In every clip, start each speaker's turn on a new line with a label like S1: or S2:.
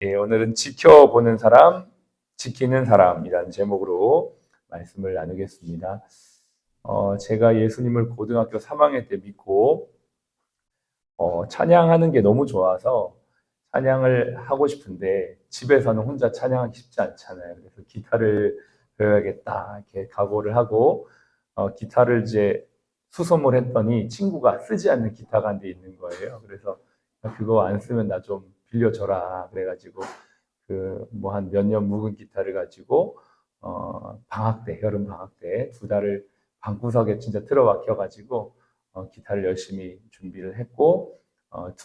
S1: 예, 오늘은 지켜보는 사람, 지키는 사람이라는 제목으로 말씀을 나누겠습니다. 제가 예수님을 고등학교 3학년 때 믿고 찬양하는 게 너무 좋아서 찬양을 하고 싶은데 집에서는 혼자 찬양하기 쉽지 않잖아요. 그래서 기타를 배워야겠다 이렇게 각오를 하고 기타를 이제 수소문 했더니 친구가 쓰지 않는 기타가 한 대 있는 거예요. 그래서 그거 안 쓰면 나 좀 빌려줘라 그래가지고 그 뭐 한 몇 년 묵은 기타를 가지고 방학 때 여름 방학 때 2달을 방구석에 진짜 틀어박혀 가지고 기타를 열심히 준비를 했고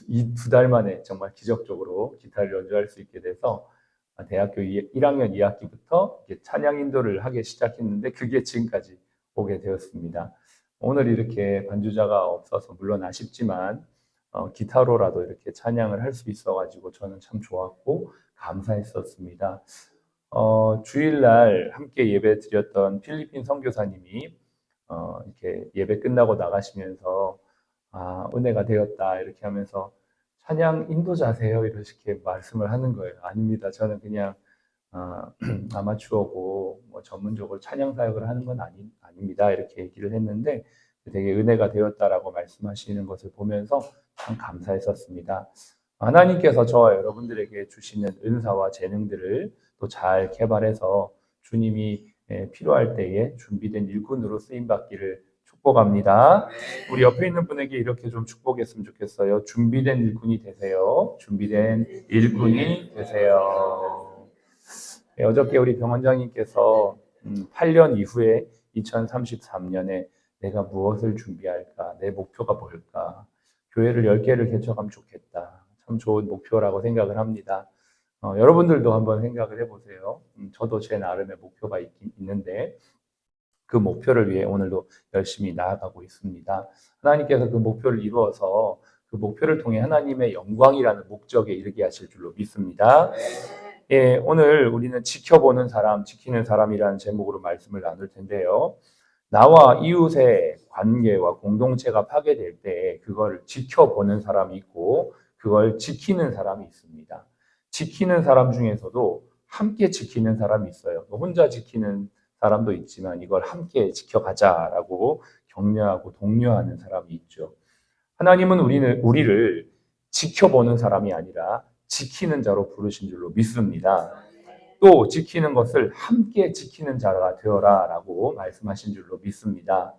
S1: 이 2달 만에 정말 기적적으로 기타를 연주할 수 있게 돼서 대학교 1학년 2학기부터 찬양 인도를 하기 시작했는데 그게 지금까지 오게 되었습니다. 오늘 이렇게 반주자가 없어서 물론 아쉽지만 기타로라도 이렇게 찬양을 할 수 있어가지고 저는 참 좋았고 감사했었습니다. 주일날 함께 예배 드렸던 필리핀 선교사님이 이렇게 예배 끝나고 나가시면서 은혜가 되었다 이렇게 하면서 찬양 인도자세요 이렇게 말씀을 하는 거예요. 아닙니다. 저는 그냥 아마추어고 뭐 전문적으로 찬양 사역을 하는 건 아닙니다. 이렇게 얘기를 했는데 되게 은혜가 되었다라고 말씀하시는 것을 보면서 참 감사했었습니다. 하나님께서 저와 여러분들에게 주시는 은사와 재능들을 또 잘 개발해서 주님이 필요할 때에 준비된 일꾼으로 쓰임받기를 축복합니다. 우리 옆에 있는 분에게 이렇게 좀 축복했으면 좋겠어요. 준비된 일꾼이 되세요. 준비된 일꾼이 되세요. 어저께 우리 병원장님께서 8년 이후에 2033년에 내가 무엇을 준비할까? 내 목표가 뭘까? 교회를 10개를 개척하면 좋겠다. 참 좋은 목표라고 생각을 합니다. 여러분들도 한번 생각을 해보세요. 저도 제 나름의 목표가 있는데 그 목표를 위해 오늘도 열심히 나아가고 있습니다. 하나님께서 그 목표를 이루어서 그 목표를 통해 하나님의 영광이라는 목적에 이르게 하실 줄로 믿습니다. 예, 오늘 우리는 지켜보는 사람, 지키는 사람이라는 제목으로 말씀을 나눌 텐데요. 나와 이웃의 관계와 공동체가 파괴될 때 그걸 지켜보는 사람이 있고 그걸 지키는 사람이 있습니다. 지키는 사람 중에서도 함께 지키는 사람이 있어요. 혼자 지키는 사람도 있지만 이걸 함께 지켜가자라고 격려하고 독려하는 사람이 있죠. 하나님은 우리를 지켜보는 사람이 아니라 지키는 자로 부르신 줄로 믿습니다. 또 지키는 것을 함께 지키는 자가 되어라라고 말씀하신 줄로 믿습니다.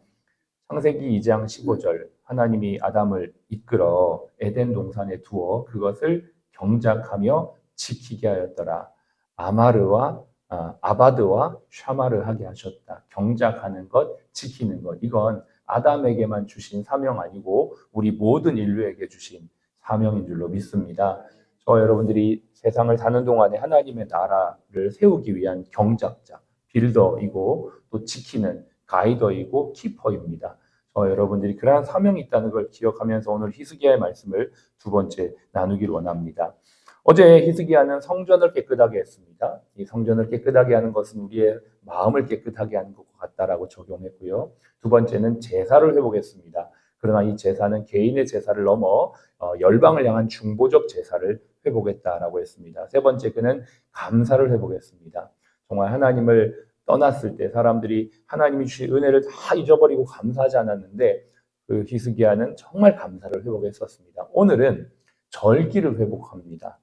S1: 창세기 2장 15절 하나님이 아담을 이끌어 에덴 동산에 두어 그것을 경작하며 지키게 하였더라. 아바드와 샤마르 하게 하셨다. 경작하는 것, 지키는 것. 이건 아담에게만 주신 사명 아니고 우리 모든 인류에게 주신 사명인 줄로 믿습니다. 저와 여러분들이 세상을 사는 동안에 하나님의 나라를 세우기 위한 경작자, 빌더이고 또 지키는 가이더이고 키퍼입니다. 저와 여러분들이 그러한 사명이 있다는 걸 기억하면서 오늘 히스기야의 말씀을 두 번째 나누기를 원합니다. 어제 히스기야는 성전을 깨끗하게 했습니다. 이 성전을 깨끗하게 하는 것은 우리의 마음을 깨끗하게 하는 것 같다라고 적용했고요. 두 번째는 제사를 회복했습니다. 그러나 이 제사는 개인의 제사를 넘어 열방을 향한 중보적 제사를 회복했다라고 했습니다. 세 번째 그는 감사를 회복했습니다. 정말 하나님을 떠났을 때 사람들이 하나님이 주신 은혜를 다 잊어버리고 감사하지 않았는데 그 히스기야는 정말 감사를 회복했었습니다. 오늘은 절기를 회복합니다.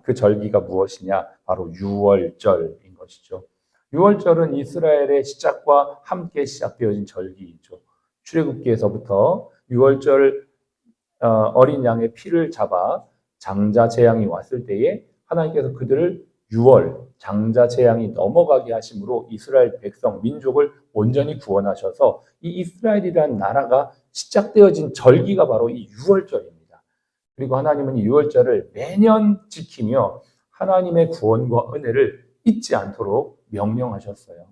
S1: 그 절기가 무엇이냐? 바로 유월절인 것이죠. 유월절은 이스라엘의 시작과 함께 시작되어진 절기이죠. 출애굽기에서부터 유월절 어린 양의 피를 잡아 장자 재앙이 왔을 때에 하나님께서 그들을 6월 장자 재앙이 넘어가게 하심으로 이스라엘 백성 민족을 온전히 구원하셔서 이 이스라엘이라는 나라가 시작되어진 절기가 바로 이 유월절입니다. 그리고 하나님은 이 유월절을 매년 지키며 하나님의 구원과 은혜를 잊지 않도록 명령하셨어요.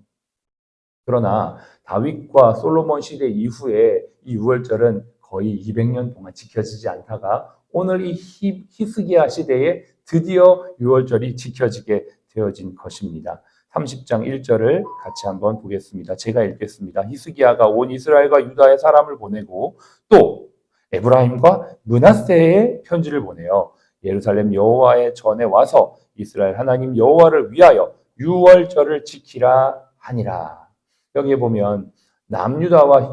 S1: 그러나 다윗과 솔로몬 시대 이후에 이 유월절은 거의 200년 동안 지켜지지 않다가 오늘 이 히스기야 시대에 드디어 유월절이 지켜지게 되어진 것입니다. 30장 1절을 같이 한번 보겠습니다. 제가 읽겠습니다. 히스기야가 온 이스라엘과 유다의 사람을 보내고 또 에브라임과 므낫세의 편지를 보내요. 예루살렘 여호와의 전에 와서 이스라엘 하나님 여호와를 위하여 유월절을 지키라 하니라. 여기에 보면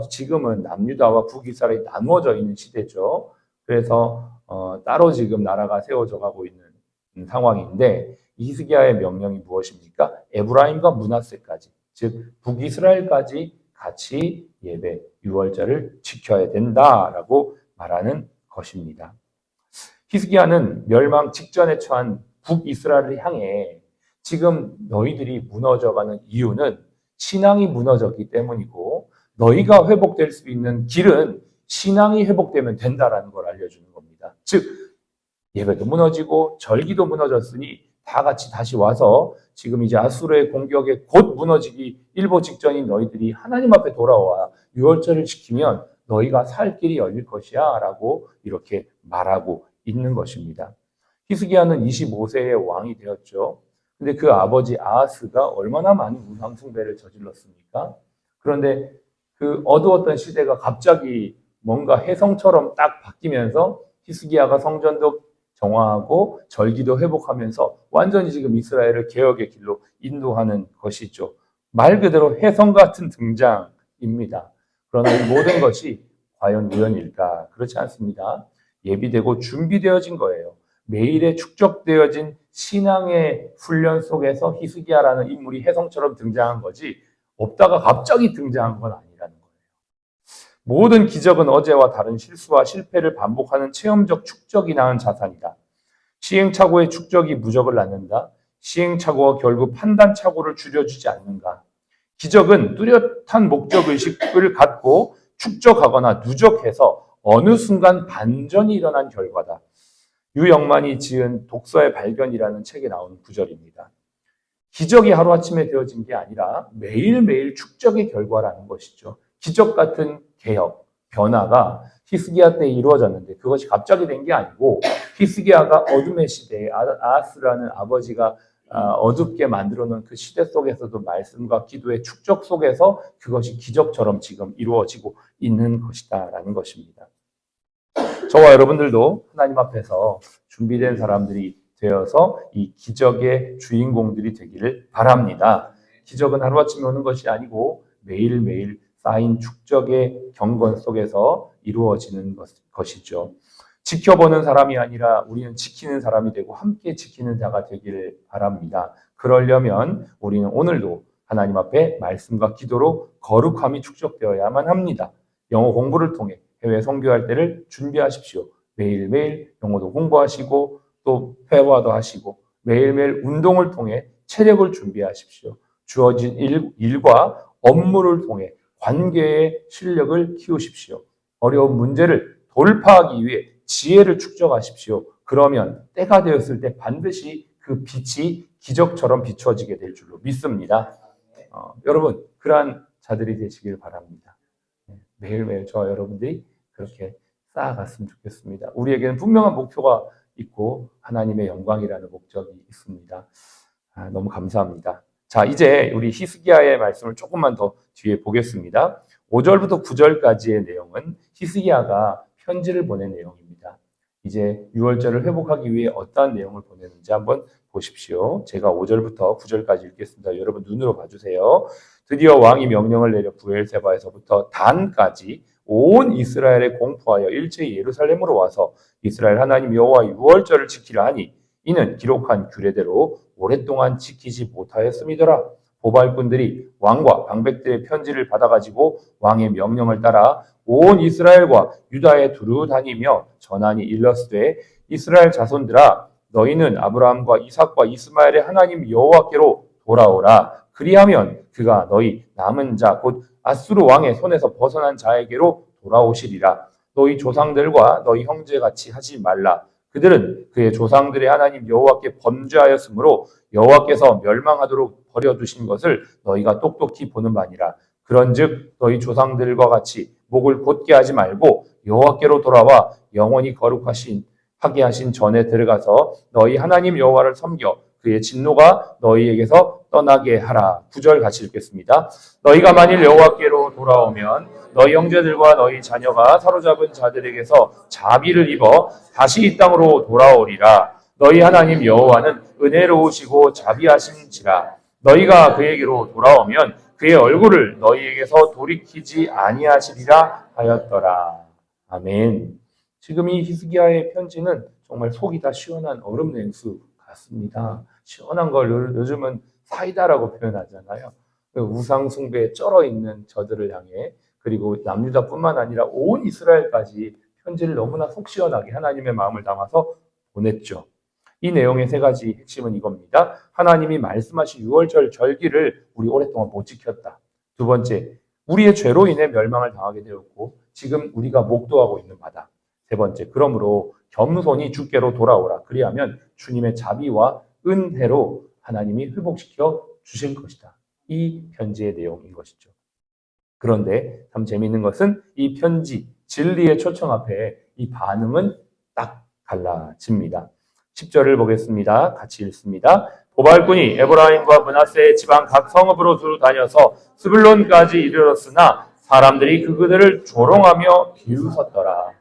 S1: 지금은 남유다와 북이스라엘이 나누어져 있는 시대죠. 그래서 따로 지금 나라가 세워져 가고 있는 상황인데 히스기야의 명령이 무엇입니까? 에브라임과 므낫세까지, 즉 북이스라엘까지 같이 예배 유월절을 지켜야 된다라고 말하는 것입니다. 히스기야는 멸망 직전에 처한 북이스라엘을 향해 지금 너희들이 무너져가는 이유는 신앙이 무너졌기 때문이고 너희가 회복될 수 있는 길은 신앙이 회복되면 된다라는 걸 알려주는 겁니다. 즉 예배도 무너지고 절기도 무너졌으니 다 같이 다시 와서 지금 이제 아수르의 공격에 곧 무너지기 일보 직전인 너희들이 하나님 앞에 돌아와 유월절을 지키면 너희가 살 길이 열릴 것이야 라고 이렇게 말하고 있는 것입니다. 히스기야는 25세의 왕이 되었죠. 근데 그 아버지 아하스가 얼마나 많은 우상숭배를 저질렀습니까? 그런데 그 어두웠던 시대가 갑자기 뭔가 혜성처럼 딱 바뀌면서 히스기야가 성전도 정화하고 절기도 회복하면서 완전히 지금 이스라엘을 개혁의 길로 인도하는 것이죠. 말 그대로 혜성 같은 등장입니다. 그러나 이 모든 것이 과연 우연일까? 그렇지 않습니다. 예비되고 준비되어진 거예요. 매일에 축적되어진 신앙의 훈련 속에서 히스기야라는 인물이 혜성처럼 등장한 거지 없다가 갑자기 등장한 건 아니라는 거예요. 모든 기적은 어제와 다른 실수와 실패를 반복하는 체험적 축적이 낳은 자산이다. 시행착오의 축적이 무적을 낳는다. 시행착오가 결국 판단착오를 줄여주지 않는가. 기적은 뚜렷한 목적의식을 갖고 축적하거나 누적해서 어느 순간 반전이 일어난 결과다. 유영만이 지은 독서의 발견이라는 책에 나오는 구절입니다. 기적이 하루아침에 되어진 게 아니라 매일매일 축적의 결과라는 것이죠. 기적 같은 개혁, 변화가 히스기야 때 이루어졌는데 그것이 갑자기 된 게 아니고 히스기야가 어둠의 시대에 아하스라는 아버지가 어둡게 만들어 놓은 그 시대 속에서도 말씀과 기도의 축적 속에서 그것이 기적처럼 지금 이루어지고 있는 것이다라는 것입니다. 저와 여러분들도 하나님 앞에서 준비된 사람들이 되어서 이 기적의 주인공들이 되기를 바랍니다. 기적은 하루아침에 오는 것이 아니고 매일매일 쌓인 축적의 경건 속에서 이루어지는 것이죠. 지켜보는 사람이 아니라 우리는 지키는 사람이 되고 함께 지키는 자가 되기를 바랍니다. 그러려면 우리는 오늘도 하나님 앞에 말씀과 기도로 거룩함이 축적되어야만 합니다. 영어 공부를 통해 해외 선교할 때를 준비하십시오. 매일매일 영어도 공부하시고 또 회화도 하시고 매일매일 운동을 통해 체력을 준비하십시오. 주어진 일과 업무를 통해 관계의 실력을 키우십시오. 어려운 문제를 돌파하기 위해 지혜를 축적하십시오. 그러면 때가 되었을 때 반드시 그 빛이 기적처럼 비춰지게 될 줄로 믿습니다. 여러분, 그러한 자들이 되시길 바랍니다. 매일매일 저와 여러분들이 그렇게 쌓아갔으면 좋겠습니다. 우리에게는 분명한 목표가 있고 하나님의 영광이라는 목적이 있습니다. 너무 감사합니다. 자, 이제 우리 히스기야의 말씀을 조금만 더 뒤에 보겠습니다. 5절부터 9절까지의 내용은 히스기야가 편지를 보낸 내용입니다. 이제 유월절을 회복하기 위해 어떠한 내용을 보내는지 한번 보십시오. 제가 5절부터 9절까지 읽겠습니다. 여러분 눈으로 봐주세요. 드디어 왕이 명령을 내려 부엘세바에서부터 단까지 온 이스라엘에 공포하여 일제히 예루살렘으로 와서 이스라엘 하나님 여호와 유월절을 지키라 하니 이는 기록한 규례대로 오랫동안 지키지 못하였음이더라. 보발꾼들이 왕과 방백들의 편지를 받아가지고 왕의 명령을 따라 온 이스라엘과 유다에 두루 다니며 전하니 일러스되 이스라엘 자손들아 너희는 아브라함과 이삭과 이스마엘의 하나님 여호와께로 돌아오라. 그리하면 그가 너희 남은 자 곧 아수르 왕의 손에서 벗어난 자에게로 돌아오시리라. 너희 조상들과 너희 형제같이 하지 말라. 그들은 그의 조상들의 하나님 여호와께 범죄하였으므로 여호와께서 멸망하도록 버려두신 것을 너희가 똑똑히 보는 바니라. 그런즉 너희 조상들과 같이 목을 곧게 하지 말고 여호와께로 돌아와 영원히 거룩하게 하신 전에 들어가서 너희 하나님 여호와를 섬겨 그의 진노가 너희에게서 떠나게 하라. 9절 같이 읽겠습니다. 너희가 만일 여호와께로 돌아오면 너희 형제들과 너희 자녀가 사로잡은 자들에게서 자비를 입어 다시 이 땅으로 돌아오리라. 너희 하나님 여호와는 은혜로우시고 자비하심이라. 너희가 그에게로 돌아오면 그의 얼굴을 너희에게서 돌이키지 아니하시리라 하였더라. 아멘. 지금 이 히스기야의 편지는 정말 속이 다 시원한 얼음 냉수 같습니다. 시원한 걸 요즘은 사이다라고 표현하잖아요. 우상 숭배에 쩔어 있는 저들을 향해, 그리고 남유다뿐만 아니라 온 이스라엘까지 편지를 너무나 속 시원하게 하나님의 마음을 담아서 보냈죠. 이 내용의 세 가지 핵심은 이겁니다. 하나님이 말씀하신 6월절 절기를 우리 오랫동안 못 지켰다. 두 번째, 우리의 죄로 인해 멸망을 당하게 되었고 지금 우리가 목도하고 있는 바다. 세 번째, 그러므로 겸손히 주께로 돌아오라. 그리하면 주님의 자비와 은혜로 하나님이 회복시켜 주실 것이다. 이 편지의 내용인 것이죠. 그런데 참 재미있는 것은 이 편지, 진리의 초청 앞에 이 반응은 딱 갈라집니다. 10절을 보겠습니다. 같이 읽습니다. 보발꾼이 에브라임과 므낫세의 지방 각 성읍으로 두루 다녀서 스불론까지 이르렀으나 사람들이 그들을 조롱하며 비웃었더라.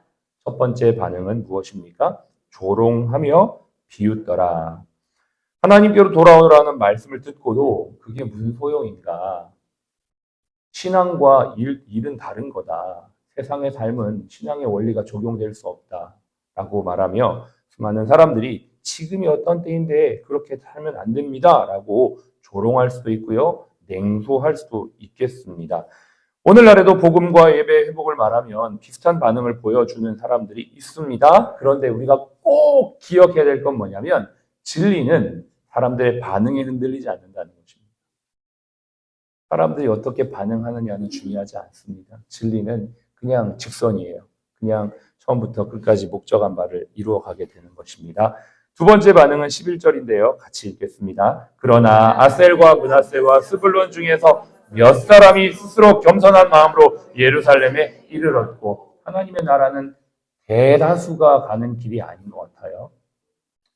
S1: 첫 번째 반응은 무엇입니까? 조롱하며 비웃더라. 하나님께로 돌아오라는 말씀을 듣고도 그게 무슨 소용인가? 신앙과 일은 다른 거다. 세상의 삶은 신앙의 원리가 적용될 수 없다. 라고 말하며 수많은 사람들이 지금이 어떤 때인데 그렇게 살면 안 됩니다. 라고 조롱할 수도 있고요. 냉소할 수도 있겠습니다. 오늘날에도 복음과 예배 회복을 말하면 비슷한 반응을 보여주는 사람들이 있습니다. 그런데 우리가 꼭 기억해야 될 건 뭐냐면 진리는 사람들의 반응에 흔들리지 않는다는 것입니다. 사람들이 어떻게 반응하느냐는 중요하지 않습니다. 진리는 그냥 직선이에요. 그냥 처음부터 끝까지 목적한 바를 이루어가게 되는 것입니다. 두 번째 반응은 11절인데요. 같이 읽겠습니다. 그러나 아셀과 므낫세와 스불론 중에서 몇 사람이 스스로 겸손한 마음으로 예루살렘에 이르렀고, 하나님의 나라는 대다수가 가는 길이 아닌 것 같아요.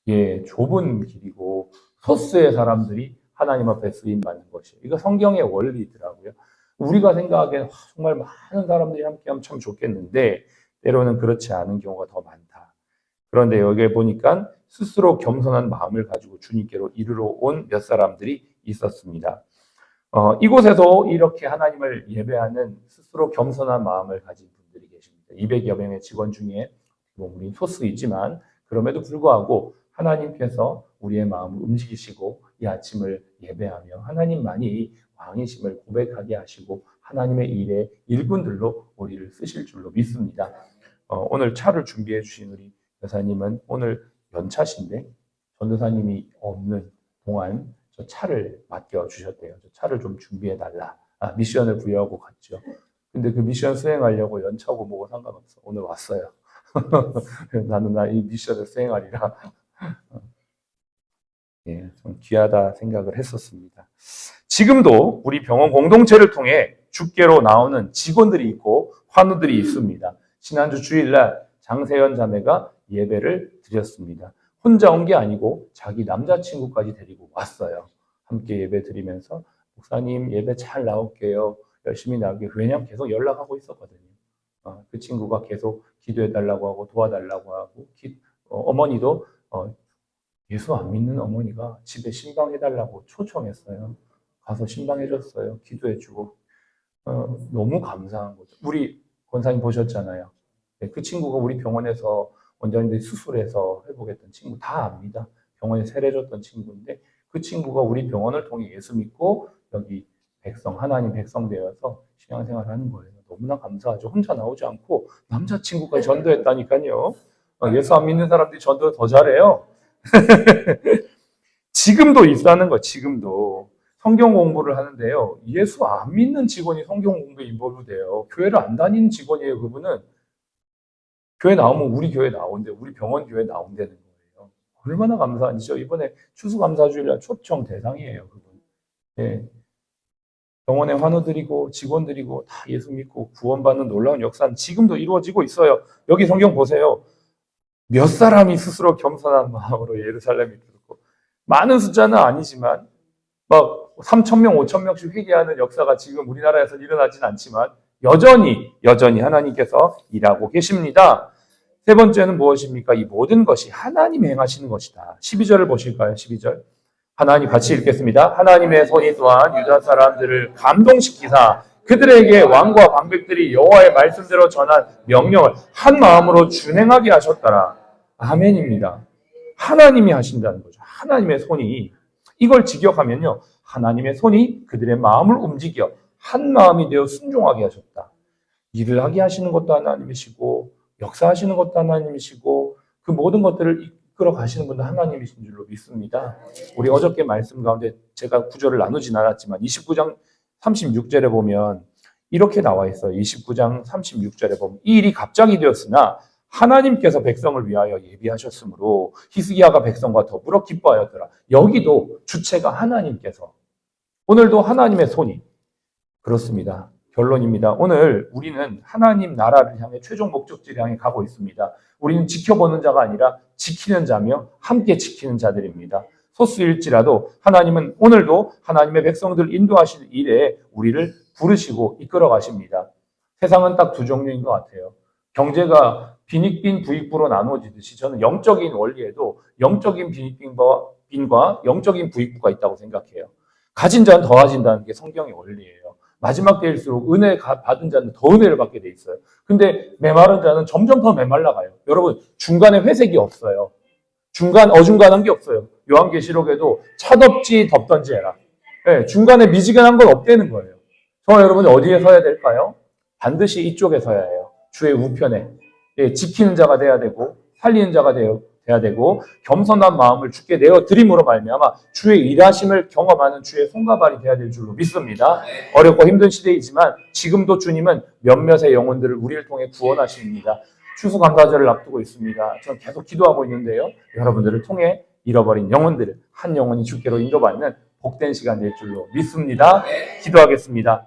S1: 예, 좁은 길이고 소수의 사람들이 하나님 앞에 쓰임받는 것이에요. 이거 성경의 원리더라고요. 우리가 생각하기엔 정말 많은 사람들이 함께하면 참 좋겠는데 때로는 그렇지 않은 경우가 더 많다. 그런데 여기에 보니까 스스로 겸손한 마음을 가지고 주님께로 이르러 온 몇 사람들이 있었습니다. 이곳에서 이렇게 하나님을 예배하는 스스로 겸손한 마음을 가진 분들이 계십니다. 200여 명의 직원 중에 우리 소수이지만 그럼에도 불구하고 하나님께서 우리의 마음을 움직이시고 이 아침을 예배하며 하나님만이 왕이심을 고백하게 하시고 하나님의 일에 일꾼들로 우리를 쓰실 줄로 믿습니다. 오늘 차를 준비해 주신 우리 여사님은 오늘 연차신데 전도사님이 없는 동안 저 차를 맡겨주셨대요. 저 차를 좀 준비해달라. 미션을 부여하고 갔죠. 근데 그 미션 수행하려고 연차고 뭐고 상관없어. 오늘 왔어요. 나는 이 미션을 수행하리라. 예, 좀 귀하다 생각을 했었습니다. 지금도 우리 병원 공동체를 통해 주께로 나오는 직원들이 있고 환우들이 있습니다. 지난주 주일날 장세연 자매가 예배를 드렸습니다. 혼자 온 게 아니고 자기 남자친구까지 데리고 왔어요. 함께 예배 드리면서 목사님 예배 잘 나올게요. 열심히 나오게. 왜냐하면 계속 연락하고 있었거든요. 그 친구가 계속 기도해달라고 하고 도와달라고 하고 어머니도 예수 안 믿는 어머니가 집에 신방해달라고 초청했어요. 가서 신방해줬어요. 기도해주고. 너무 감사한 거죠. 우리 권사님 보셨잖아요. 네, 그 친구가 우리 병원에서 원장님들이 수술해서 회복했던 친구 다 압니다. 병원에 세례줬던 친구인데 그 친구가 우리 병원을 통해 예수 믿고 여기 하나님 백성 되어서 신앙생활을 하는 거예요. 너무나 감사하죠. 혼자 나오지 않고 남자친구까지 전도했다니까요. 예수 안 믿는 사람들이 전도 더 잘해요. 지금도 있다는 거, 지금도. 성경 공부를 하는데요. 예수 안 믿는 직원이 성경 공부에 인볼브 돼요. 교회를 안 다니는 직원이에요, 그분은. 교회 나오면 우리 교회 나온대, 우리 병원 교회 나온다는 거예요. 얼마나 감사한지요. 이번에 추수감사주일날 초청 대상이에요, 그분. 예. 병원에 환우들이고 직원들이고 다 예수 믿고 구원받는 놀라운 역사는 지금도 이루어지고 있어요. 여기 성경 보세요. 몇 사람이 스스로 겸손한 마음으로 예루살렘에 들었고 많은 숫자는 아니지만 막 3,000명, 5,000명씩 회개하는 역사가 지금 우리나라에서 일어나진 않지만 여전히 하나님께서 일하고 계십니다. 세 번째는 무엇입니까? 이 모든 것이 하나님이 행하시는 것이다. 12절을 보실까요? 12절. 하나님 같이 읽겠습니다. 하나님의 손이 또한 유다 사람들을 감동시키사 그들에게 왕과 방백들이 여호와의 말씀대로 전한 명령을 한 마음으로 준행하게 하셨더라. 아멘입니다. 하나님이 하신다는 거죠. 하나님의 손이 이걸 직역하면요. 하나님의 손이 그들의 마음을 움직여 한 마음이 되어 순종하게 하셨다. 일을 하게 하시는 것도 하나님이시고 역사하시는 것도 하나님이시고 그 모든 것들을 이끌어 가시는 분도 하나님이신 줄로 믿습니다. 우리 어저께 말씀 가운데 제가 구절을 나누진 않았지만 29장 36절에 보면 이렇게 나와 있어요. 29장 36절에 보면 이 일이 갑자기 되었으나 하나님께서 백성을 위하여 예비하셨으므로 히스기야가 백성과 더불어 기뻐하였더라. 여기도 주체가 하나님께서 오늘도 하나님의 손이 그렇습니다. 결론입니다. 오늘 우리는 하나님 나라를 향해 최종 목적지를 향해 가고 있습니다. 우리는 지켜보는 자가 아니라 지키는 자며 함께 지키는 자들입니다. 소수일지라도 하나님은 오늘도 하나님의 백성들을 인도하시는 일에 우리를 부르시고 이끌어 가십니다. 세상은 딱 두 종류인 것 같아요. 경제가 빈익빈 부익부로 나누어지듯이 저는 영적인 원리에도 영적인 빈익빈과 영적인 부익부가 있다고 생각해요. 가진 자는 더하진다는 게 성경의 원리예요. 마지막 때일수록 은혜 받은 자는 더 은혜를 받게 돼 있어요. 근데 메마른 자는 점점 더 메말라가요. 여러분 중간에 회색이 없어요. 어중간한 게 없어요. 요한계시록에도 차덥지 덥던지 해라. 네, 중간에 미지근한 건 없다는 거예요. 저와 여러분이 어디에 서야 될까요? 반드시 이쪽에 서야 해요. 주의 우편에. 예, 지키는 자가 돼야 되고 살리는 자가 돼야 되고 겸손한 마음을 주께 내어드림으로 말미암아 주의 일하심을 경험하는 주의 손과 발이 돼야 될 줄로 믿습니다. 어렵고 힘든 시대이지만 지금도 주님은 몇몇의 영혼들을 우리를 통해 구원하십니다. 추수감사절을 앞두고 있습니다. 저는 계속 기도하고 있는데요. 여러분들을 통해 잃어버린 영혼들을 한 영혼이 주께로 인도받는 복된 시간 될 줄로 믿습니다. 기도하겠습니다.